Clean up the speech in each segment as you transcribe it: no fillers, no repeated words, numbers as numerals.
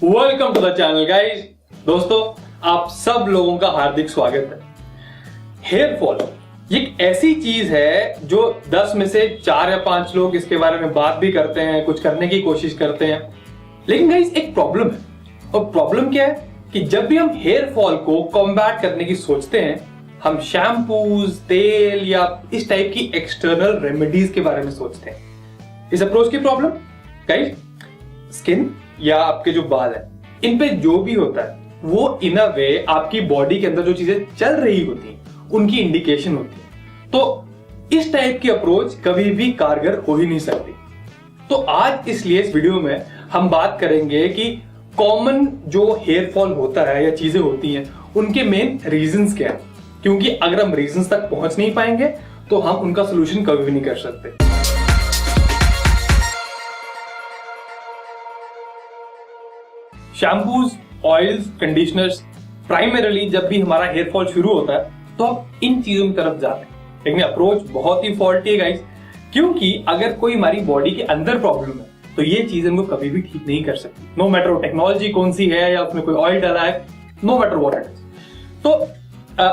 Welcome to the channel guys. दोस्तों, आप सब लोगों का हार्दिक स्वागत है। हेयर फॉल एक ऐसी चीज है जो 10 में से 4 या 5 लोग इसके बारे में बात भी करते हैं, कुछ करने की कोशिश करते हैं। लेकिन गाइस एक प्रॉब्लम है, और प्रॉब्लम क्या है कि जब भी हम हेयर फॉल को कॉम्बैट करने की सोचते हैं, हम शैम्पूज, तेल या इस टाइप की एक्सटर्नल रेमेडीज के बारे में सोचते हैं। इस अप्रोच की प्रॉब्लम गाइस स्किन या आपके जो बाल है, इन पे जो भी होता है वो इन अ वे आपकी बॉडी के अंदर जो चीजें चल रही होती हैं उनकी इंडिकेशन होती है। तो इस टाइप की अप्रोच कभी भी कारगर हो ही नहीं सकती। तो आज इसलिए इस वीडियो में हम बात करेंगे कि कॉमन जो हेयर फॉल होता है या चीजें होती हैं उनके मेन रीजंस क्या है, क्योंकि अगर हम रीजंस तक पहुंच नहीं पाएंगे तो हम उनका सोल्यूशन कभी भी नहीं कर सकते। शैम्पूज, ऑयल्स, कंडीशनर्स, प्राइमरीली जब भी हमारा हेयर फॉल शुरू होता है तो हम इन चीजों की तरफ जाते हैं। लेकिन अप्रोच बहुत ही फॉल्टी है गाइस, क्योंकि अगर कोई हमारी बॉडी के अंदर प्रॉब्लम है तो ये चीजें हमको कभी भी ठीक नहीं कर सकती, नो मैटर टेक्नोलॉजी कौन सी है या उसमें कोई ऑयल डाला है, no matter what it is. तो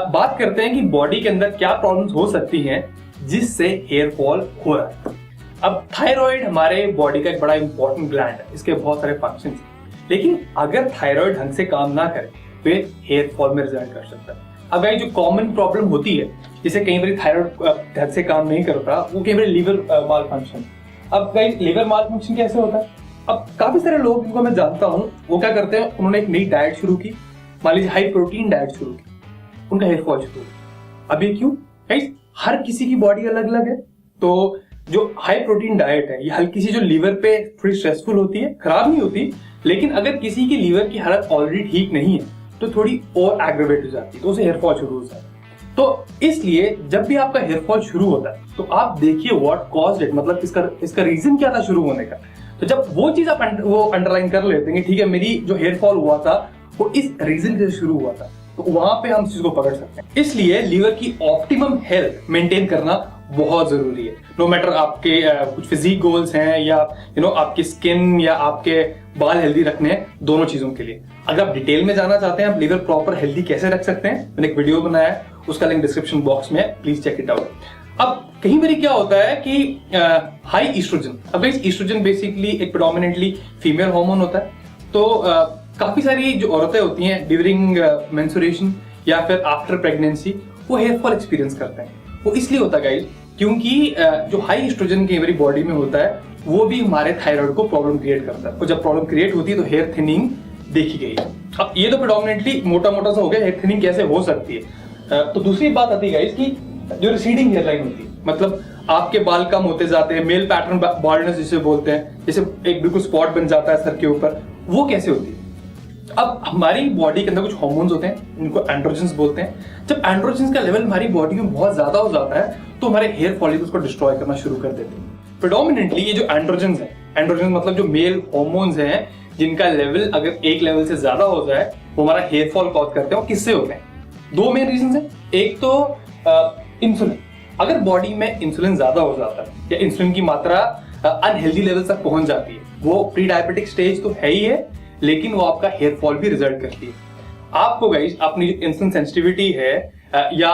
बात करते हैं कि बॉडी के अंदर क्या प्रॉब्लम्स हो सकती हैं जिससे हेयर फॉल हो रहा है। अब थायराइड हमारे बॉडी का एक बड़ा इंपॉर्टेंट ग्लैंड है, इसके बहुत सारे फंक्शंस हैं। लेकिन अगर थायराइड ढंग से काम ना करे तो ये हेयर फॉल में रिजल्ट कर सकता है। अब भाई जो कॉमन प्रॉब्लम होती है, जैसे कई बार थायराइड ढंग से काम नहीं करता, वो कई बार लीवर माल फंक्शन। अब भाई लीवर माल फंक्शन कैसे होता है? अब काफी सारे लोग जिनको मैं जानता हूँ वो क्या करते हैं, उन्होंने एक नई डाइट शुरू की, मान लीजिए हाई प्रोटीन डाइट शुरू की, उनका हेयर फॉल शुरू हुआ। अब ये क्यों? हर किसी की बॉडी अलग अलग है। तो जो हाई प्रोटीन डाइट है ये हल्की सी जो लीवर पे थोड़ी स्ट्रेसफुल होती है, खराब नहीं होती, लेकिन अगर किसी की लीवर की हालत ऑलरेडी ठीक नहीं है तो थोड़ी और एग्रेवेट हो जाती है, तो उसे हेयर फॉल शुरू हो जाता है। तो इसलिए जब भी आपका हेयर फॉल शुरू होता है तो आप देखिए व्हाट कॉज्ड इट, मतलब इसका रीजन क्या था शुरू होने का। तो जब वो चीज आप वो अंडरलाइन कर लेते हैं, ठीक है मेरी जो हेयर फॉल हुआ था वो इस रीजन से शुरू हुआ था, तो वहां पे हम चीज को पकड़ सकते हैं। इसलिए लीवर की ऑप्टिमम हेल्थ मेंटेन करना बहुत जरूरी है। नो मैटर आपके कुछ फिजिक गोल्स हैं या आपकी स्किन या आपके बाल हेल्दी रखने हैं, दोनों चीजों के लिए। अगर आप डिटेल में जाना चाहते हैं आप लीवर प्रॉपर हेल्दी कैसे रख सकते हैं, मैंने एक वीडियो बनाया है, उसका लिंक डिस्क्रिप्शन बॉक्स में है, प्लीज चेक इट आउट। अब कहीं बार क्या होता है कि हाई ईस्ट्रोजन, अब ईस्ट्रोजन बेसिकली एक प्रेडोमिनेंटली फीमेल हार्मोन होता है। तो काफी सारी जो औरतें होती हैं ड्यूरिंग मेंस्ट्रुएशन या फिर आफ्टर प्रेगनेंसी वो हेयर फॉल एक्सपीरियंस करते हैं। वो इसलिए होता है गाइस क्योंकि जो हाई एस्ट्रोजन की हमारी बॉडी में होता है वो भी हमारे थायराइड को प्रॉब्लम क्रिएट करता है, और जब प्रॉब्लम क्रिएट होती है तो हेयर थिनिंग देखी गई है। अब ये तो प्रेडोमिनेंटली मोटा मोटा सा हो गया, हेयर थिनिंग कैसे हो सकती है। तो दूसरी बात आती है गाइस कि जो रिसीडिंग हेयर लाइन होती है, मतलब आपके बाल कम होते जाते हैं, मेल पैटर्न बाल्डनेस जिसे बोलते हैं, जैसे एक बिल्कुल स्पॉट बन जाता है सर के ऊपर, वो कैसे होती है? अब हमारी बॉडी के अंदर कुछ हार्मोन्स होते हैं, इनको एंड्रोजन्स बोलते हैं। जब एंड्रोजन्स का लेवल हमारी बॉडी में बहुत ज्यादा हो जाता है तो हमारे हेयर फॉलिकल्स को डिस्ट्रॉय करना शुरू कर देते हैं। प्रेडोमिनेंटली ये जो एंड्रोजन्स है, एंड्रोजन्स मतलब जो मेल हार्मोन्स हैं जिनका लेवल अगर एक लेवल से ज्यादा हो जाए वो हमारा हेयर फॉल कॉज करते हैं। और किससे होते हैं? दो मेन रीजन है। एक तो इंसुलिन, अगर बॉडी में इंसुलिन ज्यादा हो जाता है या इंसुलिन की मात्रा अनहेल्दी लेवल तक पहुंच जाती है, वो प्री डायबिटिक स्टेज तो है ही है, लेकिन वो आपका हेयर फॉल भी रिजल्ट करती है। आपको गाइस अपनी जो इंसुलिन सेंसिटिविटी है या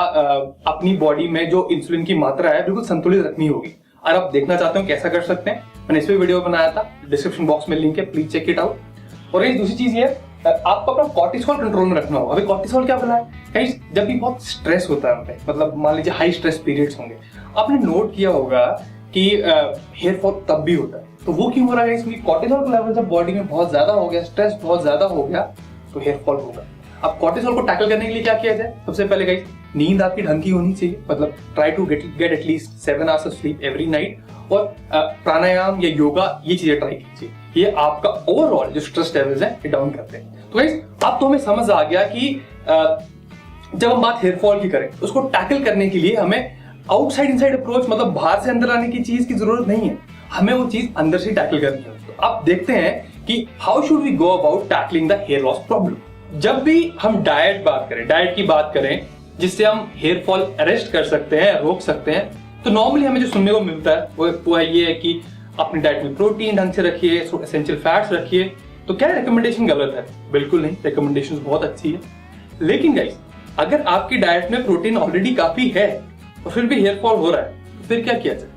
अपनी बॉडी में जो इंसुलिन की मात्रा है बिल्कुल संतुलित रखनी होगी। और आप देखना चाहते हो कैसा कर सकते हैं, मैंने इस पे वीडियो बनाया था, डिस्क्रिप्शन बॉक्स में लिंक है, प्लीज चेक इट आउट। और ये दूसरी चीज ये आपको अपना कॉर्टिसोल कंट्रोल में रखना होगा। अभी कॉर्टिसोल क्या बोला है गाइस, जब भी बहुत स्ट्रेस होता है हमें, मतलब मान लीजिए हाई स्ट्रेस पीरियड्स होंगे, आपने नोट किया होगा कि हेयर फॉल तब भी होता है। तो वो क्यों हो रहा है? इसमें कॉर्टिसोल का लेवल जब बॉडी में बहुत ज्यादा हो गया, स्ट्रेस बहुत ज्यादा हो गया तो हेयर फॉल होगा। अब कॉर्टिसोल को टैकल करने के लिए क्या किया जाए? सबसे पहले गाइस नींद आपकी ढंग की होनी चाहिए, मतलब try to get at least 7 hours of sleep every night, और प्राणायाम या योगा ये चीजें ट्राई कीजिए। ये आपका ओवरऑल जो स्ट्रेस लेवल्स है ये डाउन करते हैं। तो गाइस अब तो हमें समझ आ गया कि जब हम बात हेयर फॉल की करें उसको टैकल करने के लिए हमें आउटसाइड इनसाइड अप्रोच, मतलब बाहर से अंदर आने की चीज की जरूरत नहीं है, हमें वो चीज अंदर से टैकल करनी है। तो आप देखते हैं कि how should we go about tackling the hair loss problem. जब भी हम डाइट की बात करें जिससे हम हेयर फॉल अरेस्ट कर सकते हैं, रोक सकते हैं, तो नॉर्मली हमें जो सुनने को मिलता है वो ये है कि अपनी डाइट में प्रोटीन ढंग से रखिए, एसेंशियल फैट्स रखिए, तो क्या रिकमेंडेशन गलत है? बिल्कुल नहीं, रिकमेंडेशन बहुत अच्छी है। लेकिन गाइस, अगर आपकी डाइट में प्रोटीन ऑलरेडी काफी है और फिर भी हेयर फॉल हो रहा है, तो फिर क्या किया जाए?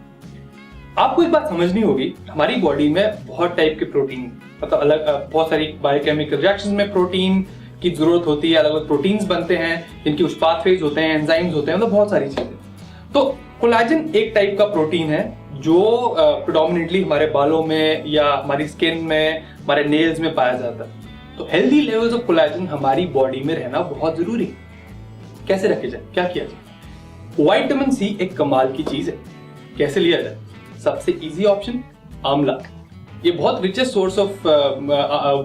आपको एक बात समझनी होगी, हमारी बॉडी में बहुत टाइप के प्रोटीन, मतलब अलग बहुत सारी बायोकेमिकल रिएक्शंस में प्रोटीन की जरूरत होती है, अलग अलग प्रोटीन्स बनते हैं जिनकी उत्पाद होते हैं, एंजाइम्स होते हैं, मतलब बहुत सारी चीजें। तो कोलाजन एक टाइप का प्रोटीन है जो प्रेडोमिनेटली हमारे बालों में या हमारी स्किन में, हमारे नेल्स में पाया जाता है। तो हेल्दी लेवल्स ऑफ कोलाजन हमारी बॉडी में रहना बहुत जरूरी है। कैसे रखे जाए, क्या किया जाए? विटामिन सी एक कमाल की चीज है। कैसे लिया जाए? सबसे इजी ऑप्शन आंवला। ये बहुत रिचेस्ट सोर्स ऑफ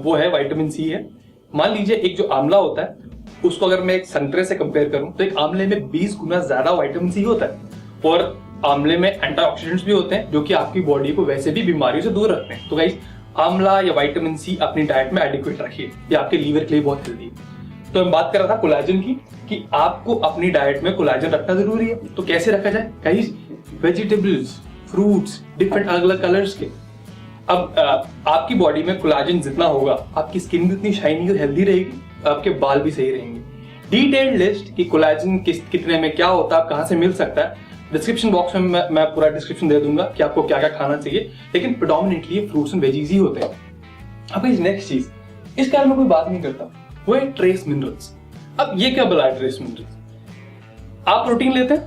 वो है, विटामिन सी है। मान लीजिए एक जो आंवला होता है उसको अगर मैं एक संतरे से कंपेयर करूं तो एक आंवले में 20 गुना ज्यादा विटामिन सी होता है और आंवले में एंटीऑक्सीडेंट्स भी होते हैं जो कि आपकी बॉडी को वैसे भी बीमारियों से दूर रखते हैं। तो गाइस, आंवला या विटामिन सी अपनी डाइट में एडिक्वेट रखिए, ये आपके लीवर के लिए बहुत हेल्दी है। तो मैं बात कर रहा था कोलाजन की कि आपको अपनी डाइट में कोलाजन रखना जरूरी है। तो कैसे रखा जाए? गाइस, वेजिटेबल्स, फ्रूट्स, डिफरेंट अलग अलग कलर्स के। अब आपकी बॉडी में कोलाजन जितना होगा आपकी स्किन भी उतनी शाइनी और हेल्दी रहेगी, आपके बाल भी सही रहेंगे। डिटेल्ड लिस्ट कि कोलाजन कितने में क्या होता है, कहां से मिल सकता है, डिस्क्रिप्शन बॉक्स में मैं पूरा डिस्क्रिप्शन दे दूंगा कि आपको क्या क्या खाना चाहिए। लेकिन प्रेडोमिनेटली फ्रूट्स एंड वेजीज ही होते हैं। अब इस नेक्स्ट चीज, इसके बारे में कोई बात नहीं करता, वो है ट्रेस मिनरल्स। अब ये क्या बला है ट्रेस मिनरल्स? आप प्रोटीन लेते हैं,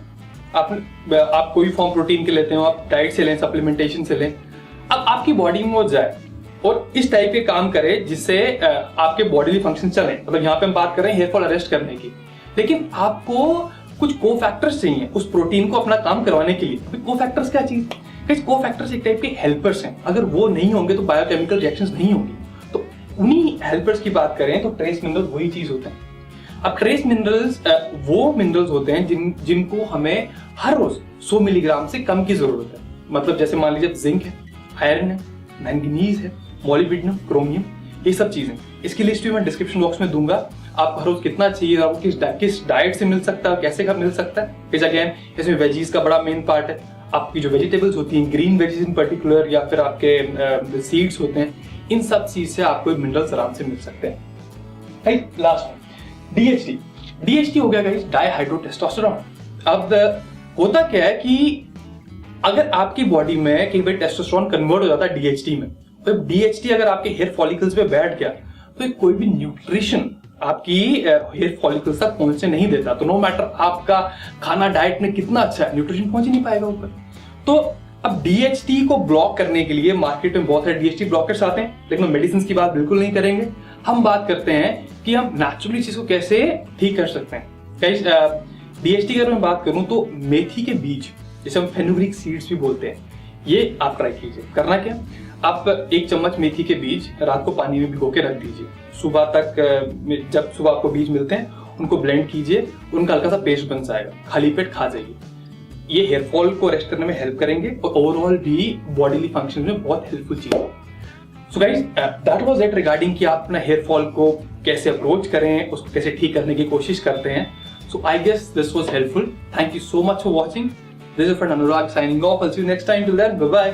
आप कोई फॉर्म प्रोटीन के लेते हो, आप डाइट से लें, सप्लीमेंटेशन से लें। अब आपकी बॉडी में वो जाए और इस टाइप के काम करे जिससे आपके बॉडी फंक्शन चले। मतलब यहाँ पे हम बात कर रहे हैं हेयर फॉल अरेस्ट करने की, लेकिन आपको कुछ को फैक्टर्स चाहिए उस प्रोटीन को अपना काम करवाने के लिए। को फैक्टर्स क्या चीज? को फैक्टर्स एक टाइप के हेल्पर्स हैं। अगर वो नहीं होंगे तो बायोकेमिकल रिएक्शंस नहीं होंगी। तो उन्हीं हेल्पर्स की बात करें तो ट्रेस मिनरल्स वही चीज होते हैं। अब ट्रेस मिनरल्स वो मिनरल्स होते हैं जिनको हमें हर रोज 100 मिलीग्राम से कम की जरूरत है। मतलब जैसे मान लीजिए जिंक है, आयरन है, मैंगनीज है, मोलिब्डेनम, क्रोमियम, ये सब चीजें। इसकी लिस्ट भी मैं डिस्क्रिप्शन बॉक्स में दूंगा। आप हर रोज कितना चाहिए, आपको किस डाइट से मिल सकता है, कैसे का मिल सकता है। फिर अगेन इसमें वेजीज का बड़ा मेन पार्ट है। आपकी जो वेजिटेबल्स होती हैं, ग्रीन वेजीज इन पर्टिकुलर, या फिर आपके सीड्स होते हैं, इन सब चीज से आपको मिनरल्स आराम से मिल सकते हैं। Last DHT। DHT हो गया गाइस, डाईहाइड्रोटेस्टोस्टेरोन। अब होता क्या है कि अगर आपकी बॉडी में कई बार टेस्टोस्टेरोन कन्वर्ट हो जाता है DHT में, तो DHT अगर आपके हेयर फॉलिकल्स पे बैठ गया तो कोई भी न्यूट्रिशन आपकी हेयर फॉलिकल्स तक पहुंचने नहीं देता। तो नो मैटर आपका खाना डाइट में कितना अच्छा है, न्यूट्रिशन पहुंच ही नहीं पाएगा ऊपर। तो अब DHT को ब्लॉक करने के लिए मार्केट में बहुत सारे DHT ब्लॉकर्स आते हैं, लेकिन हम मेडिसिन की बात बिल्कुल नहीं करेंगे। हम बात करते हैं कि हम नेचुरली चीज को कैसे ठीक कर सकते हैं। DHT की अगर मैं बात करूं तो मेथी के बीज, जिसे हम फेनुग्रीक सीड्स भी बोलते हैं, ये आप ट्राई कीजिए। करना क्या, आप 1 चम्मच मेथी के बीज रात को पानी में भिगो के रख दीजिए। सुबह तक, जब सुबह आपको बीज मिलते हैं, उनको ब्लेंड कीजिए, उनका हल्का सा पेस्ट बन जाएगा, खाली पेट खा जाइए। ये हेयर फॉल को रेस्ट करने में हेल्प करेंगे और ओवरऑल भी बॉडीली फंक्शन में बहुत हेल्पफुल चीज है। So guys, that was it regarding कि आप अपना हेयर फॉल को कैसे अप्रोच करें, उसको कैसे ठीक करने की कोशिश करते हैं। So I guess this was helpful. Thank you so much for watching. This is friend Anurag signing off. I'll see you next time. Till then, bye bye.